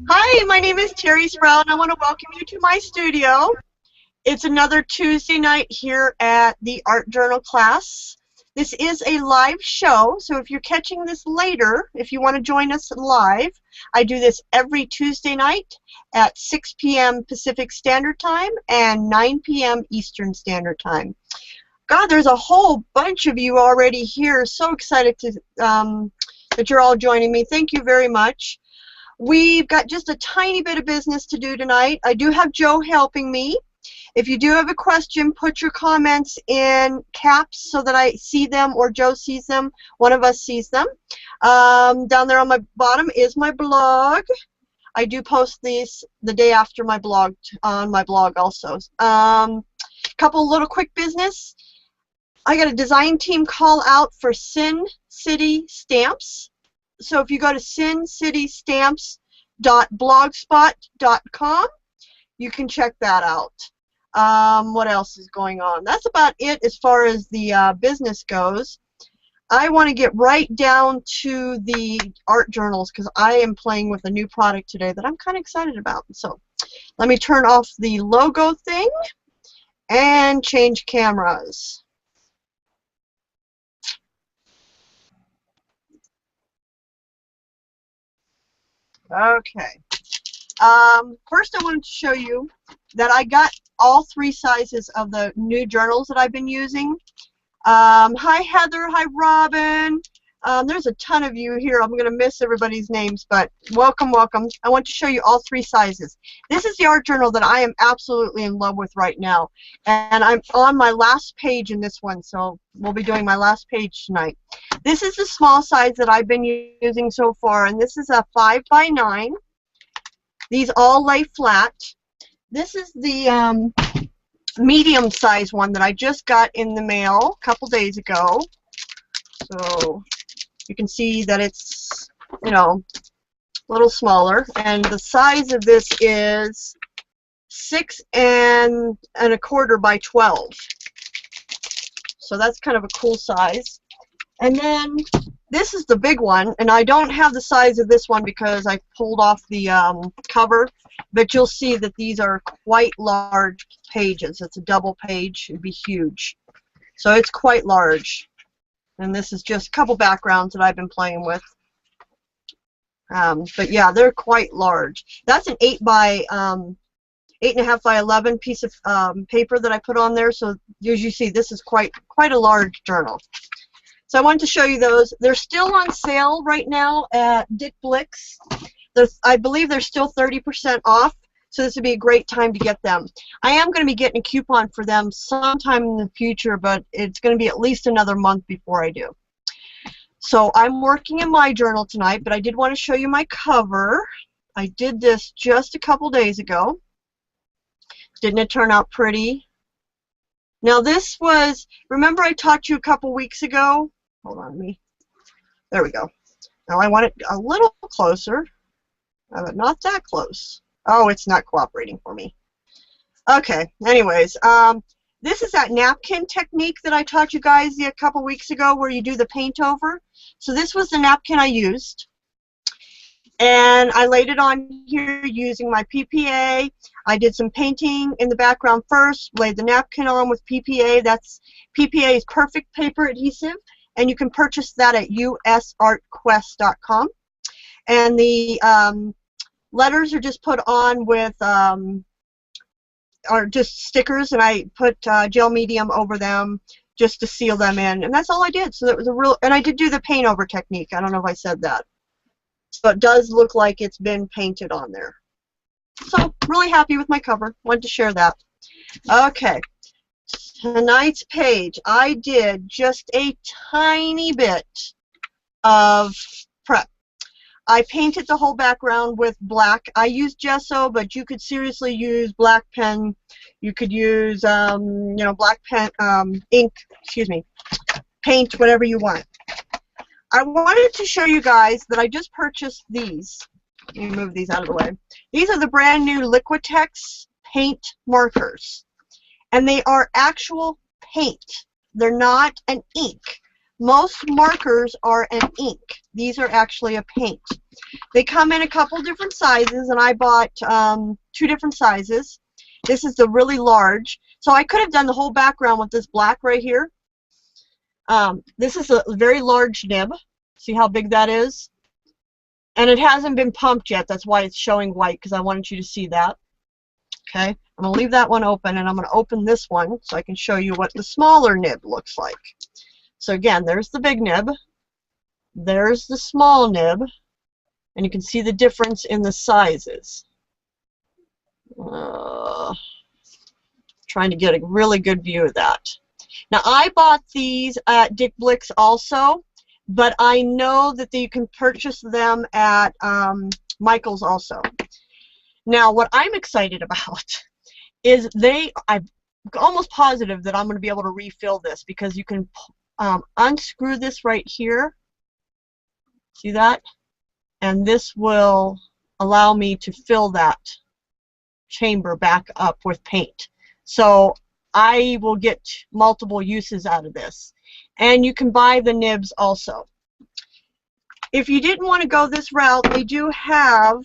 Hi, my name is Terry Sprout, and I want to welcome you to my studio. It's another Tuesday night here at the Art Journal class. This is a live show, so if you're catching this later, if you want to join us live, I do this every Tuesday night at 6 p.m. Pacific Standard Time and 9 p.m. Eastern Standard Time. God, there's a whole bunch of you already here. So excited to that you're all joining me. Thank you very much. We've got just a tiny bit of business to do tonight. I do have Joe helping me. If you do have a question, put your comments in caps so that I see them or Joe sees them. One of us sees them. Down there on my bottom is my blog. I do post these the day after my blog on my blog also. Couple little quick business. I got a design team call out for Sin City Stamps. So if you go to sincitystamps.blogspot.com, you can check that out. What else is going on? That's about it as far as the business goes. I want to get right down to the art journals because I am playing with a new product today that I'm kind of excited about. So let me turn off the logo thing and change cameras. Okay. First I wanted to show you that I got all three sizes of the new journals that I've been using. Hi Heather, hi Robin. There's a ton of you here. I'm going to miss everybody's names, but welcome, welcome. I want to show you all three sizes. This is the art journal that I am absolutely in love with right now, and I'm on my last page in this one, so we'll be doing my last page tonight. This is the small size that I've been using so far, and this is a 5x9. These all lay flat. This is the medium size one that I just got in the mail a couple days ago. So you can see that it's, you know, a little smaller. And the size of this is 6 1/4 by 12. So that's kind of a cool size. And then this is the big one, and I don't have the size of this one because I pulled off the cover, but you'll see that these are quite large pages. It's a double page. It'd be huge. So it's quite large. And this is just a couple backgrounds that I've been playing with. But yeah, they're quite large. That's an 8.5 by 11 piece of paper that I put on there. So as you see, this is quite a large journal. So I wanted to show you those. They're still on sale right now at Dick Blick's. I believe they're still 30% off, so this would be a great time to get them. I am going to be getting a coupon for them sometime in the future, but it's going to be at least another month before I do. So I'm working in my journal tonight, but I did want to show you my cover. I did this just a couple days ago. Didn't it turn out pretty? Now this was, remember I taught you a couple weeks ago? Hold on me. There we go. Now I want it a little closer, but not that close. Oh, it's not cooperating for me. Okay, anyways, this is that napkin technique that I taught you guys a couple weeks ago where you do the paint over. So this was the napkin I used. And I laid it on here using my PPA. I did some painting in the background first, laid the napkin on with PPA. PPA is perfect paper adhesive, and you can purchase that at usartquest.com. And the letters are just put on with, are just stickers, and I put gel medium over them just to seal them in. And that's all I did. So that was a real, and I did do the paint over technique. I don't know if I said that. So it does look like it's been painted on there. So really happy with my cover. Wanted to share that. Okay. Tonight's page, I did just a tiny bit of prep. I painted the whole background with black. I used gesso, but you could seriously use black pen. You could use, you know, black pen, ink, excuse me, paint, whatever you want. I wanted to show you guys that I just purchased these. Let me move these out of the way. These are the brand new Liquitex Paint Markers. And they are actual paint. They're not an ink. Most markers are an ink. These are actually a paint. They come in a couple different sizes, and I bought 2 different sizes. This is the really large. So I could have done the whole background with this black right here. This is a very large nib. See how big that is? And it hasn't been pumped yet. That's why it's showing white, because I wanted you to see that. Okay, I'm going to leave that one open, and I'm going to open this one so I can show you what the smaller nib looks like. So again, there's the big nib. There's the small nib. And you can see the difference in the sizes. Trying to get a really good view of that. Now, I bought these at Dick Blick's also, but I know that you can purchase them at Michael's also. Now, what I'm excited about is I'm almost positive that I'm going to be able to refill this, because you can unscrew this right here. See that? And this will allow me to fill that chamber back up with paint. So I will get multiple uses out of this. And you can buy the nibs also. If you didn't want to go this route, they do have,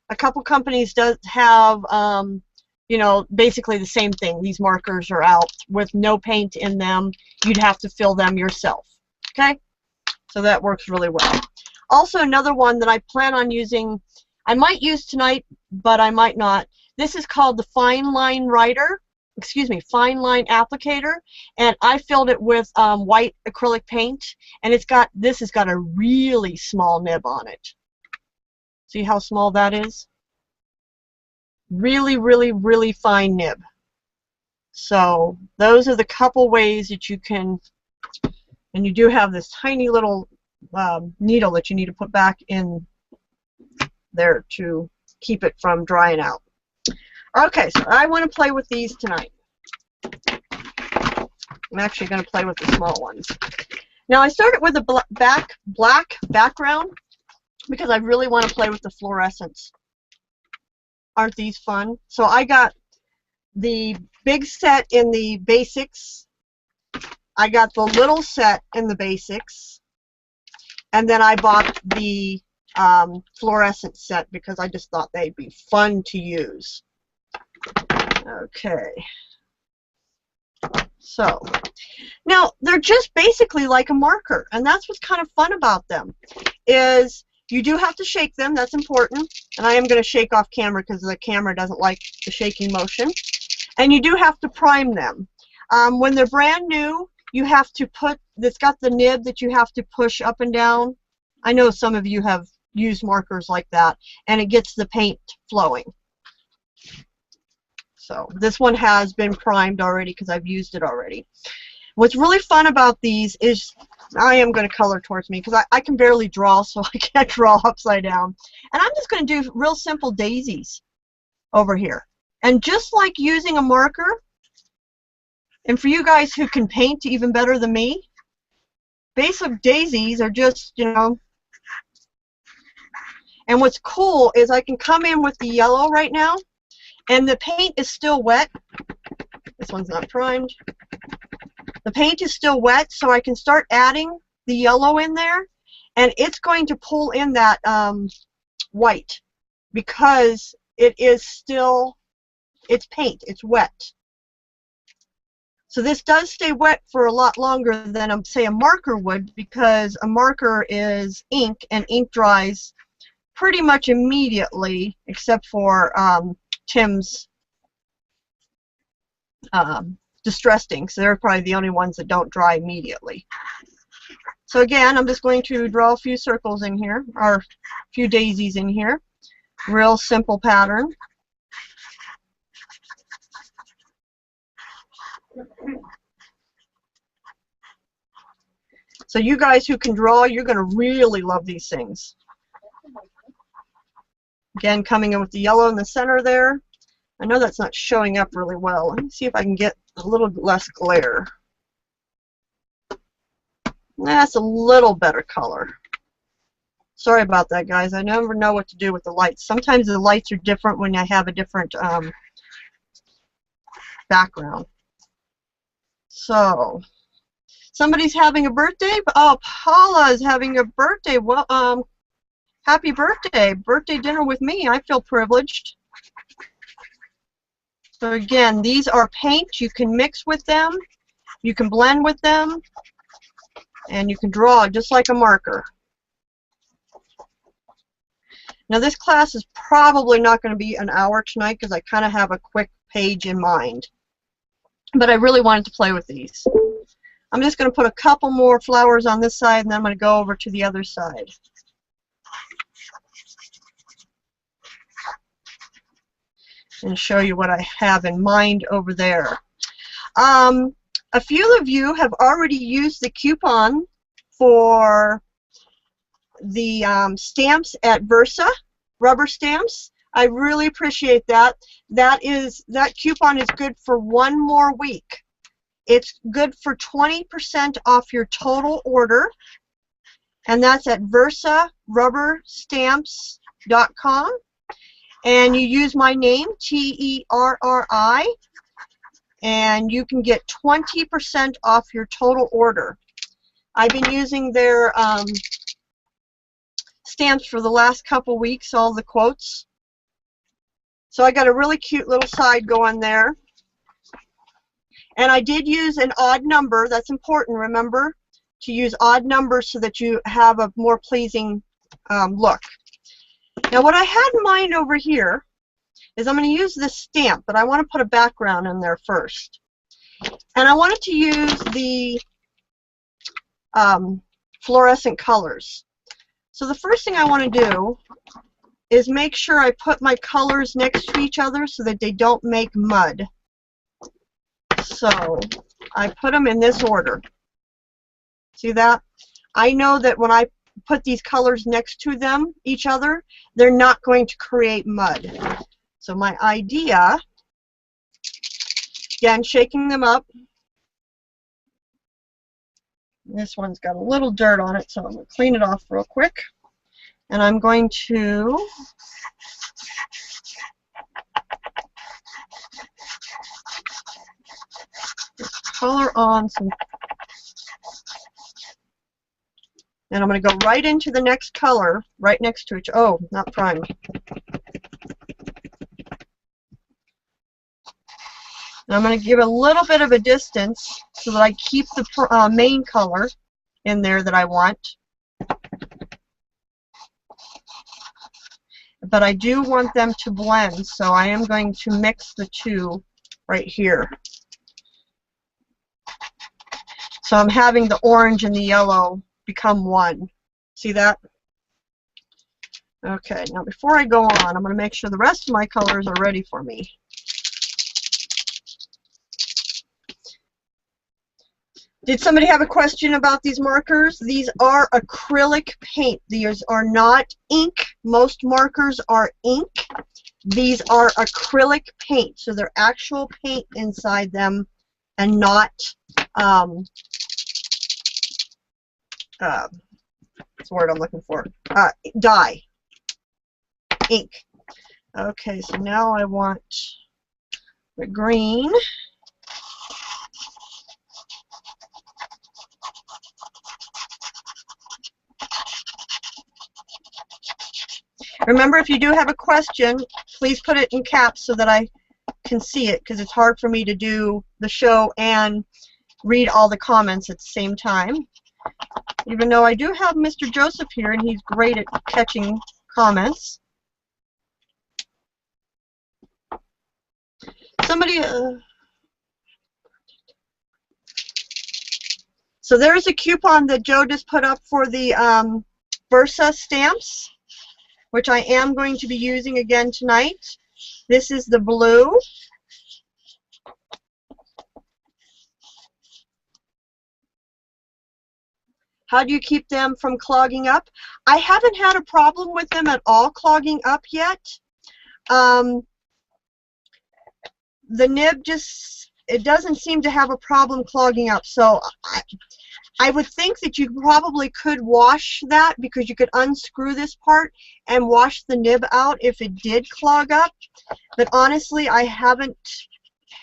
a couple companies does have, you know, basically the same thing. These markers are out with no paint in them. You'd have to fill them yourself. Okay? So that works really well. Also, another one that I plan on using, I might use tonight, but I might not. This is called the Fine Line Writer, Fine Line Applicator, and I filled it with white acrylic paint, and this has got a really small nib on it. See how small that is? Really, really, really fine nib. So those are the couple ways that you can, and you do have this tiny little needle that you need to put back in there to keep it from drying out. Okay, so I want to play with these tonight. I'm actually going to play with the small ones. Now, I started with a black background because I really want to play with the fluorescents. Aren't these fun? So I got the big set in the basics. I got the little set in the basics. And then I bought the fluorescent set because I just thought they'd be fun to use. Okay. So, now they're just basically like a marker, and that's what's kind of fun about them, is you do have to shake them. That's important. And I am going to shake off camera because the camera doesn't like the shaking motion. And you do have to prime them. When they're brand new, you have to it's got the nib that you have to push up and down. I know some of you have used markers like that, and it gets the paint flowing. So this one has been primed already because I've used it already. What's really fun about these is, I am going to color towards me because I can barely draw, so I can't draw upside down. And I'm just going to do real simple daisies over here. And just like using a marker, and for you guys who can paint even better than me, basic daisies are just, you know. And what's cool is I can come in with the yellow right now, and the paint is still wet. This one's not primed. The paint is still wet, so I can start adding the yellow in there, and it's going to pull in that white because it is still, it's paint, it's wet. So this does stay wet for a lot longer than, say, a marker would, because a marker is ink, and ink dries pretty much immediately, except for Tim's distress inks. They're probably the only ones that don't dry immediately. So again, I'm just going to draw a few circles in here, or a few daisies in here. Real simple pattern. So you guys who can draw, you're going to really love these things. Again, coming in with the yellow in the center there. I know that's not showing up really well. Let me see if I can get a little less glare. That's a little better color. Sorry about that, guys. I never know what to do with the lights. Sometimes the lights are different when I have a different background. So Somebody's having a birthday? Oh, Paula is having a birthday. Well, happy birthday. Birthday dinner with me. I feel privileged. So again, these are paints. You can mix with them. You can blend with them. And you can draw just like a marker. Now this class is probably not going to be an hour tonight because I kind of have a quick page in mind. But I really wanted to play with these. I'm just going to put a couple more flowers on this side, and then I'm going to go over to the other side. And show you what I have in mind over there. A few of you have already used the coupon for the stamps at Versa, rubber stamps. I really appreciate that. That coupon is good for one more week. It's good for 20% off your total order, and that's at versarubberstamps.com. And you use my name, T-E-R-R-I, and you can get 20% off your total order. I've been using their stamps for the last couple weeks, all the quotes. So I got a really cute little side going there. And I did use an odd number. That's important, remember, to use odd numbers so that you have a more pleasing look. Now what I had in mind over here is I'm going to use this stamp, but I want to put a background in there first. And I wanted to use the fluorescent colors. So the first thing I want to do is make sure I put my colors next to each other so that they don't make mud. So I put them in this order. See that? I know that when I put these colors next to them, each other, they're not going to create mud. So my idea, again, shaking them up. This one's got a little dirt on it, so I'm going to clean it off real quick. And I'm going to color on some, and I'm going to go right into the next color, right next to each, oh, not primed. And I'm going to give a little bit of a distance so that I keep the main color in there that I want. But I do want them to blend, so I am going to mix the two right here. So I'm having the orange and the yellow become one. See that? Okay, now before I go on, I'm going to make sure the rest of my colors are ready for me. Did somebody have a question about these markers? These are acrylic paint. These are not ink. Most markers are ink. These are acrylic paint, so they're actual paint inside them and not what's the word I'm looking for? Dye. Ink. Okay, so now I want the green. Remember, if you do have a question, please put it in caps so that I can see it, because it's hard for me to do the show and read all the comments at the same time. Even though I do have Mr. Joseph here, and he's great at catching comments. Somebody... So there's a coupon that Joe just put up for the Versa stamps, which I am going to be using again tonight. This is the blue. How do you keep them from clogging up? I haven't had a problem with them at all clogging up yet. The nib just, it doesn't seem to have a problem clogging up. So I would think that you probably could wash that, because you could unscrew this part and wash the nib out if it did clog up. But honestly, I haven't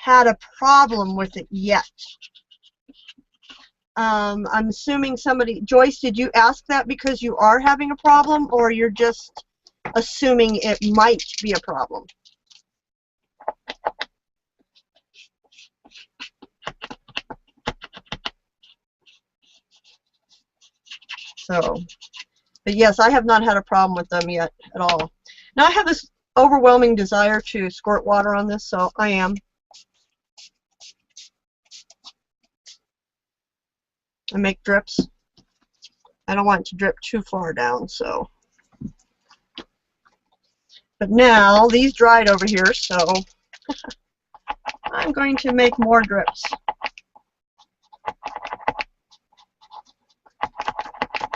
had a problem with it yet. I'm assuming somebody, Joyce, did you ask that because you are having a problem, or you're just assuming it might be a problem? So, but yes, I have not had a problem with them yet at all. Now I have this overwhelming desire to squirt water on this, so I am. I make drips. I don't want it to drip too far down, so. But now these dried over here, so I'm going to make more drips.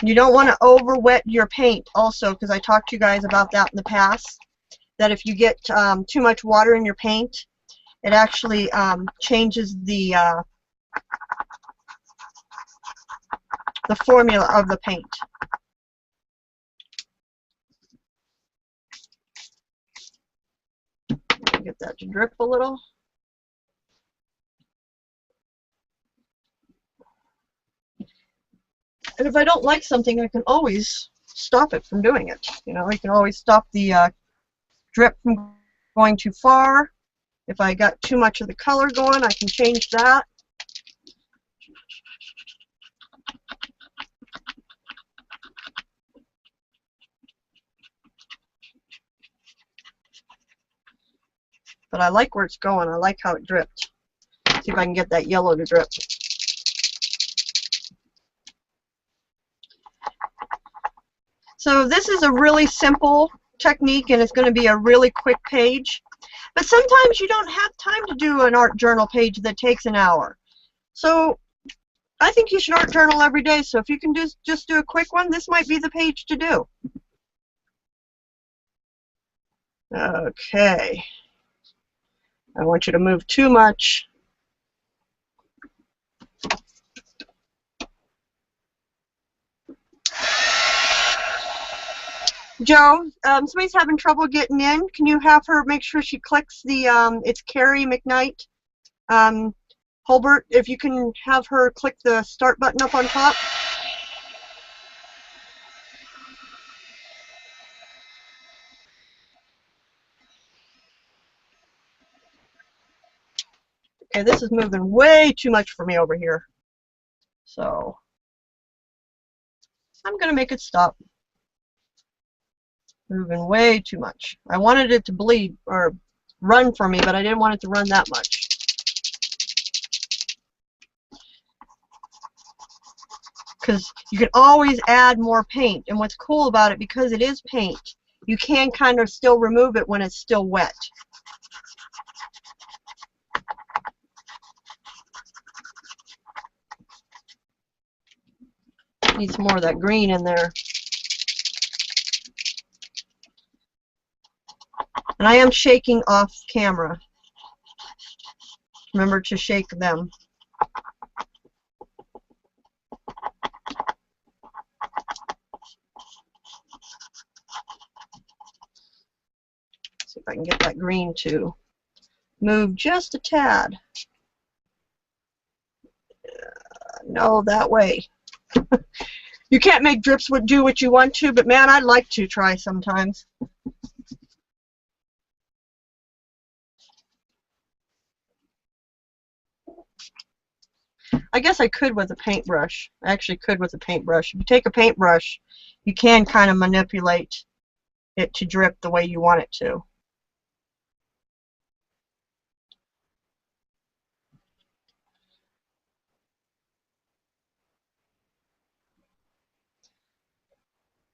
You don't want to over wet your paint also, because I talked to you guys about that in the past, that if you get too much water in your paint, it actually changes the formula of the paint. Get that to drip a little. And if I don't like something, I can always stop it from doing it. You know, I can always stop the drip from going too far. If I got too much of the color going, I can change that. But I like where it's going. I like how it dripped. See if I can get that yellow to drip. So this is a really simple technique, and it's going to be a really quick page. But sometimes you don't have time to do an art journal page that takes an hour. So I think you should art journal every day. So if you can just do a quick one, this might be the page to do. Okay. I want you to move too much. Joe, somebody's having trouble getting in. Can you have her make sure she clicks the, it's Carrie McKnight, Holbert, if you can have her click the start button up on top. Okay, this is moving way too much for me over here. So I'm going to make it stop. Moving way too much. I wanted it to bleed or run for me, but I didn't want it to run that much. Because you can always add more paint, and what's cool about it, because it is paint, you can kind of still remove it when it's still wet. Need some more of that green in there. And I am shaking off camera. Remember to shake them. See if I can get that green to move just a tad. No, that way. You can't make drips do what you want to, but man, I'd like to try sometimes. I guess I could with a paintbrush. I actually could with a paintbrush. If you take a paintbrush, you can kind of manipulate it to drip the way you want it to.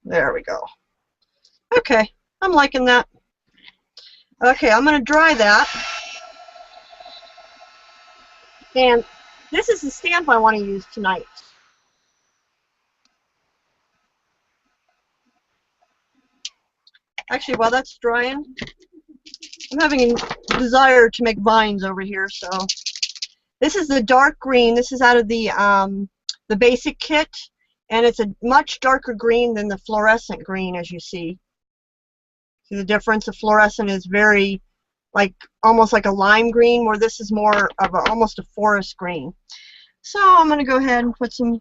There we go. Okay, I'm liking that. Okay, I'm going to dry that. And this is the stamp I want to use tonight. Actually, while that's drying, I'm having a desire to make vines over here. So this is the dark green. This is out of the basic kit, and it's a much darker green than the fluorescent green, as you see. See the difference? The fluorescent is very, like, almost like a lime green, where this is more of almost a forest green. So I'm going to go ahead and put some,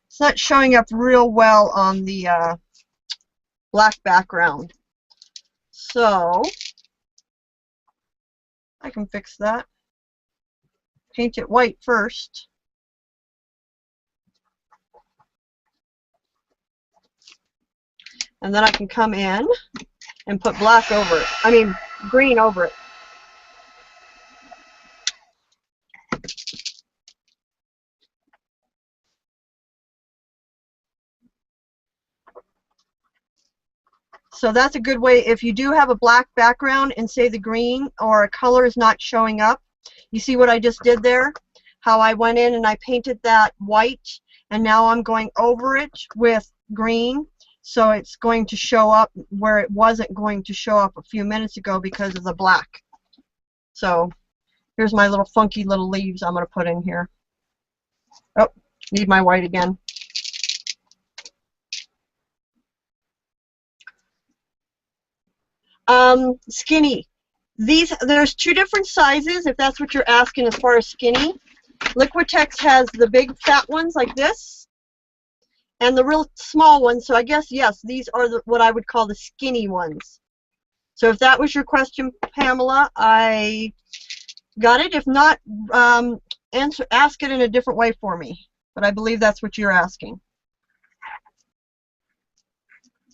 it's not showing up real well on the black background. So I can fix that. Paint it white first. And then I can come in and put black over it. I mean, green over it. So that's a good way if you do have a black background and say the green or a color is not showing up. You see what I just did there? How I went in and I painted that white, and now I'm going over it with green, so it's going to show up where it wasn't going to show up a few minutes ago because of the black. So here's my little funky little leaves I'm going to put in here. Oh, need my white again. Skinny. There's two different sizes if that's what you're asking as far as skinny. Liquitex has the big fat ones like this and the real small ones, so I guess yes, these are what I would call the skinny ones. So if that was your question, Pamela, I got it. If not, ask it in a different way for me, but I believe that's what you're asking.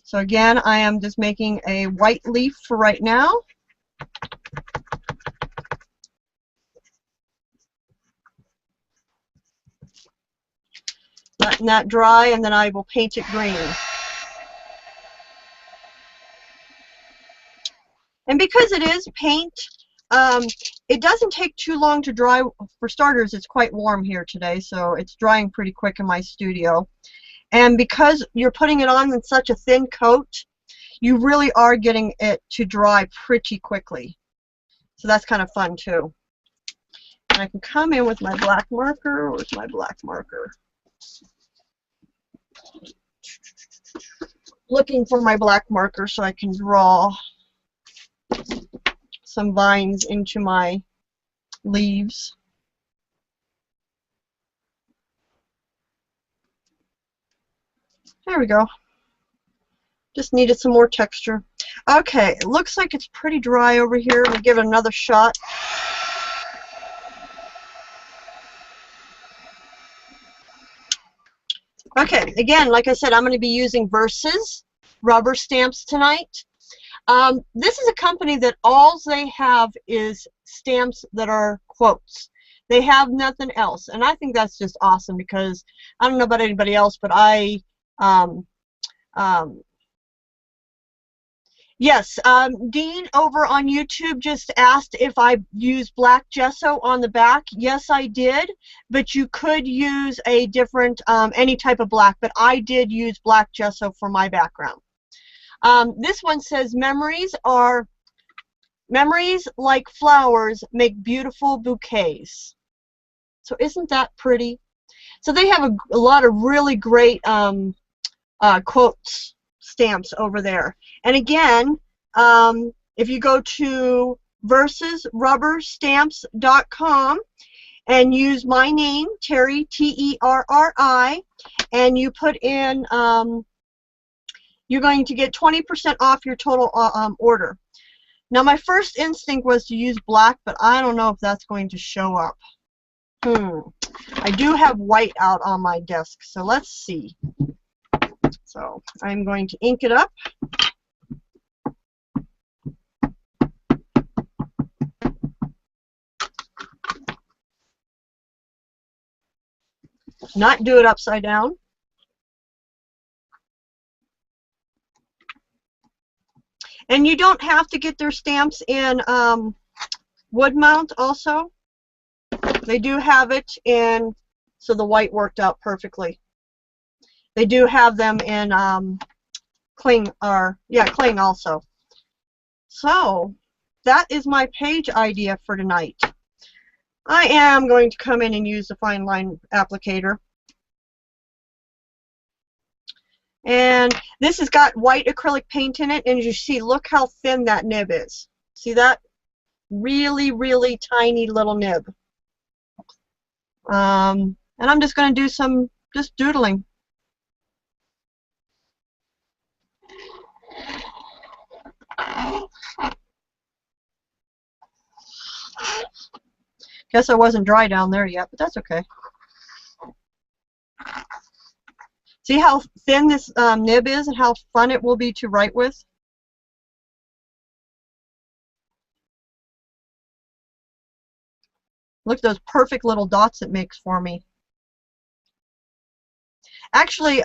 So again, I am just making a white leaf for right now. Letting that dry, and then I will paint it green. And because it is paint, it doesn't take too long to dry. For starters, it's quite warm here today, so it's drying pretty quick in my studio. And because you're putting it on in such a thin coat, you really are getting it to dry pretty quickly. So that's kind of fun too. And I can come in with my black marker. Where's my black marker? Looking for my black marker so I can draw some vines into my leaves. There we go. Just needed some more texture. Okay, it looks like it's pretty dry over here. Let me give it another shot. Okay, again, like I said, I'm going to be using Versus rubber stamps tonight. This is a company that all they have is stamps that are quotes. They have nothing else, and I think that's just awesome because I don't know about anybody else, but yes, Dean over on YouTube just asked if I use black gesso on the back. Yes, I did, but you could use a different, any type of black, but I did use black gesso for my background. This one says, memories like flowers make beautiful bouquets. So isn't that pretty? So they have a lot of really great quotes stamps over there. And again, if you go to versusrubberstamps.com and use my name, Terry, T-E-R-R-I, and you put in, you're going to get 20% off your total order. Now my first instinct was to use black, but I don't know if that's going to show up. I do have white out on my desk, so let's see. So I'm going to ink it up. Not do it upside down. And you don't have to get their stamps in wood mount also. They do have it in, so the white worked out perfectly. They do have them in cling, or yeah, cling also. So that is my page idea for tonight. I am going to come in and use the fine line applicator. And this has got white acrylic paint in it, and as you see, look how thin that nib is. See that? Really, really tiny little nib. And I'm just going to do some just doodling. Guess I wasn't dry down there yet, but that's okay. See how thin this nib is and how fun it will be to write with? Look at those perfect little dots it makes for me. Actually,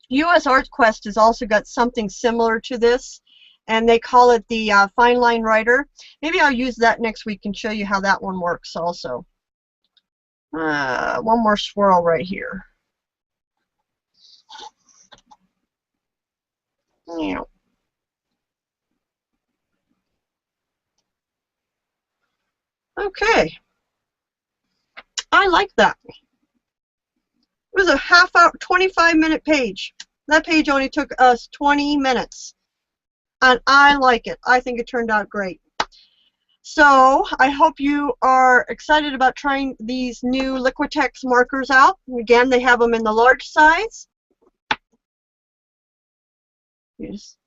US Art Quest has also got something similar to this, and they call it the Fine Line Writer. Maybe I'll use that next week and show you how that one works also. One more swirl right here. Yeah. Okay. I like that. It was a half-hour, 25-minute page. That page only took us 20 minutes. And I like it. I think it turned out great. So I hope you are excited about trying these new Liquitex markers out. Again, they have them in the large size. Yes.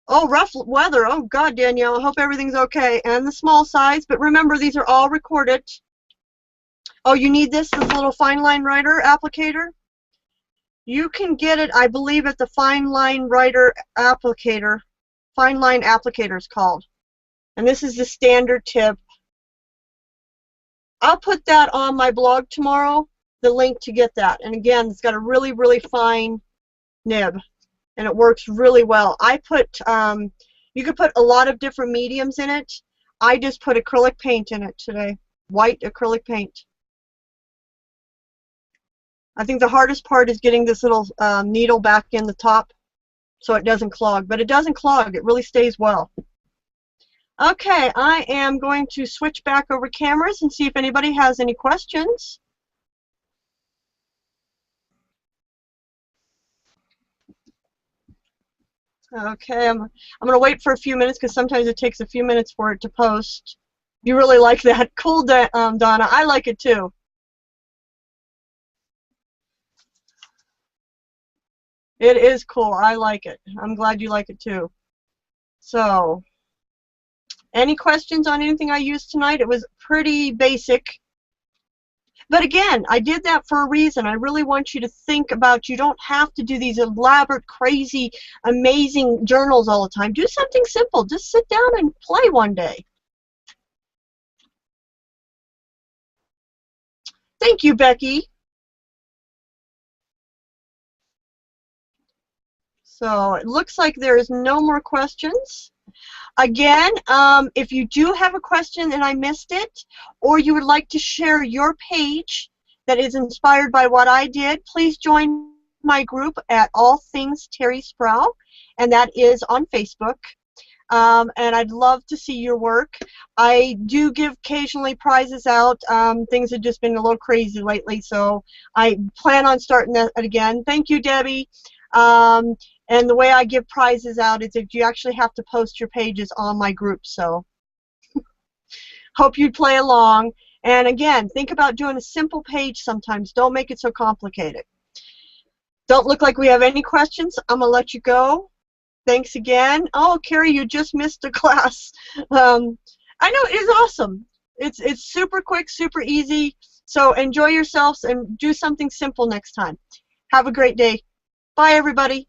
Oh, rough weather. Oh, God, Danielle, I hope everything's okay. And the small size. But remember, these are all recorded. Oh, you need this little Fine Line Writer applicator? You can get it, I believe, at the Fine Line Writer applicator. Fine Line applicator is called. And this is the standard tip. I'll put that on my blog tomorrow, the link to get that. And again, it's got a really, really fine nib. And it works really well. I put, you could put a lot of different mediums in it. I just put acrylic paint in it today. White acrylic paint. I think the hardest part is getting this little needle back in the top so it doesn't clog. But it doesn't clog. It really stays well. Okay, I am going to switch back over cameras and see if anybody has any questions. Okay, I'm going to wait for a few minutes because sometimes it takes a few minutes for it to post. You really like that. Cool, Donna. I like it too. It is cool. I like it. I'm glad you like it too. So, any questions on anything I used tonight? It was pretty basic. But again, I did that for a reason. I really want you to think about, you don't have to do these elaborate, crazy, amazing journals all the time. Do something simple. Just sit down and play one day. Thank you, Becky. So it looks like there is no more questions. Again, if you do have a question and I missed it, or you would like to share your page that is inspired by what I did, please join my group at All Things Terry Sproul, and that is on Facebook. And I'd love to see your work. I do give occasionally prizes out. Things have just been a little crazy lately, so I plan on starting that again. Thank you, Debbie. And the way I give prizes out is if you actually have to post your pages on my group. So hope you play along. And again, think about doing a simple page sometimes. Don't make it so complicated. Don't look like we have any questions. I'm going to let you go. Thanks again. Oh, Carrie, you just missed a class. I know, it is awesome. It's super quick, super easy. So enjoy yourselves and do something simple next time. Have a great day. Bye, everybody.